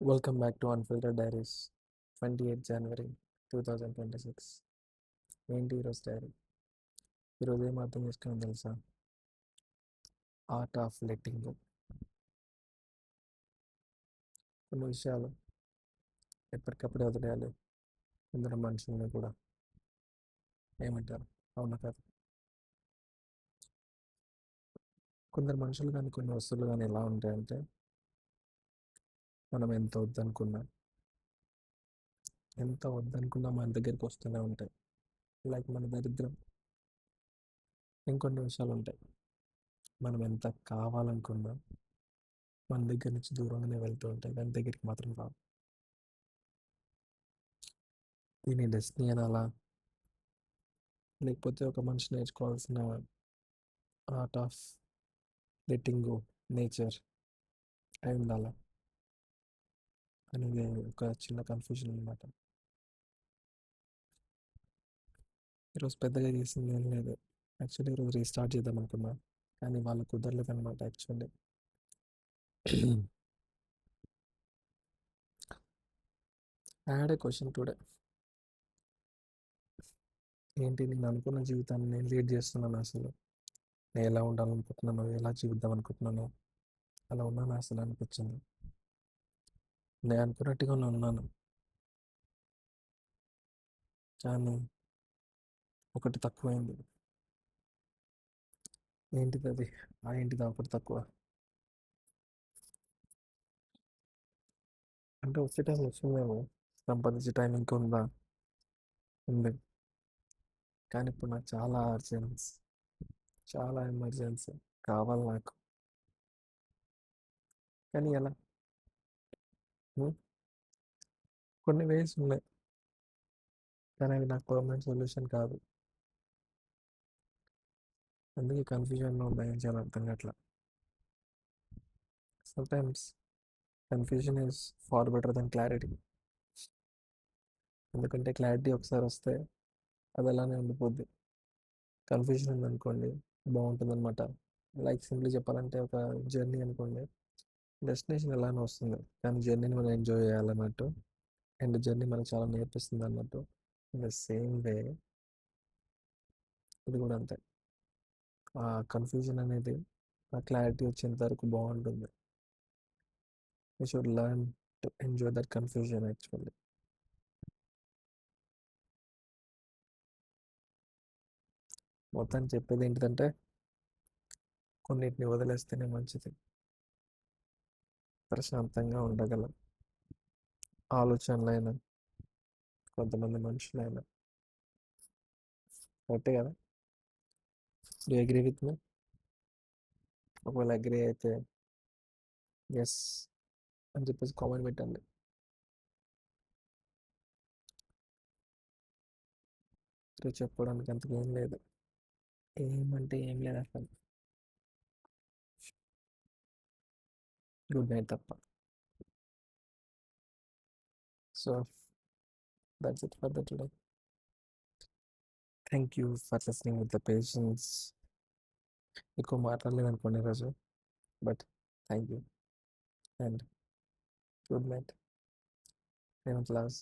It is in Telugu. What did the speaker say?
Welcome back to unfiltered diaries 28 జనవరి 2026. ఏంటి ఈరోజు డైరీ? ఈరోజు ఏం అర్థం చేసుకుని తెలుసా? Art of letting go. కొన్ని విషయాలు ఎప్పటికప్పుడు వదిలేయాలి. కొందరు మనుషుల్ని కూడా. ఏమంటారు? అవునా కాదు? కొందరు మనుషులు కానీ కొన్ని వస్తువులు కానీ ఎలా ఉంటాయంటే, మనం ఎంత వద్దనుకున్నా మన దగ్గరికి వస్తూనే ఉంటాయి. లైక్ మన దరిద్రం. ఇంకొన్ని విషయాలు ఉంటాయి, మనం ఎంత కావాలనుకున్నా మన దగ్గర నుంచి దూరంగానే వెళ్తూ ఉంటాయి, దాని దగ్గరికి మాత్రం రావు. దీని డెస్టినీ అనాలా, లేకపోతే ఒక మనిషి నేర్చుకోవాల్సిన art of letting go, nature అయి ఉండాలా అనేది ఒక చిన్న కన్ఫ్యూజన్ అనమాట. ఈరోజు పెద్దగా చేసింది ఏం లేదు. యాక్చువల్లీ ఈరోజు రీస్టార్ట్ చేద్దాం అనుకున్నా, కానీ వాళ్ళు కుదరలేదు అనమాట. Actually I had a question today. ఏంటి, నేను అనుకున్న జీవితాన్ని నేను లీడ్ చేస్తున్నాను అసలు? నేను ఎలా ఉండాలనుకుంటున్నాను, ఎలా జీవిద్దాం అనుకుంటున్నాను, అలా ఉన్నాను అసలు అనిపించింది. నేను అనుకున్నట్టుగానే ఉన్నాను, కానీ ఒకటి తక్కువైంది. ఏంటిది అది? ఏంటిది ఒకటి తక్కువ? అంటే వచ్చే టైం వస్తుందేమో, సంపాదించే టైం ఇంకా ఉందా? ఉంది. కానీ ఇప్పుడు నాకు చాలా అర్జెన్స్, చాలా ఎమర్జెన్సీ కావాలి నాకు. కానీ ఎలా? హ్మ్? కొన్ని వేస్ ఉన్నాయి, కానీ అవి నాకు పర్మనెంట్ సొల్యూషన్ కాదు. అందుకే కన్ఫ్యూజన్లో ఉన్నాయి, ఏం చేయాలి అర్థం కావట్లా. Sometimes confusion is far better than clarity. ఎందుకంటే క్లారిటీ ఒకసారి వస్తే అది అలానే ఉండిపోద్ది. కన్ఫ్యూజన్ ఉందనుకోండి, బాగుంటుంది అనమాట. లైక్ సింప్లీ చెప్పాలంటే ఒక జర్నీ అనుకోండి, డెస్టినేషన్ ఎలానే వస్తుంది, కానీ జర్నీని మనం ఎంజాయ్ చేయాలన్నట్టు. అండ్ జర్నీ మనకు చాలా నేర్పిస్తుంది అన్నట్టు. ఇన్ ద సేమ్ వే ఇది కూడా అంతే. ఆ కన్ఫ్యూజన్ అనేది ఆ క్లారిటీ వచ్చేంత వరకు బాగుంటుంది. We should learn to enjoy that confusion actually. మొత్తం చెప్పేది ఏంటిదంటే, కొన్నిటిని వదిలేస్తేనే మంచిది. ప్రశాంతంగా ఉండగలం. ఆలోచనలైనా, కొంతమంది మనుషులైనా. కరెక్టే కదా? Do agree with me? ఒకవేళ అగ్రీ అయితే ఎస్ అని చెప్పేసి కామెంట్ పెట్టండి. ఈరోజు చెప్పుకోవడానికి అంతకు ఏం లేదు. ఏమంటే ఏం లేదు అసలు. గుడ్ నైట్ తప్ప. So that's it for the today. Thank you for listening with the patience. ఎక్కువ మాట్లాడలేదు అనుకోండి ఈరోజు, but thank you and good night. నేను క్లాస్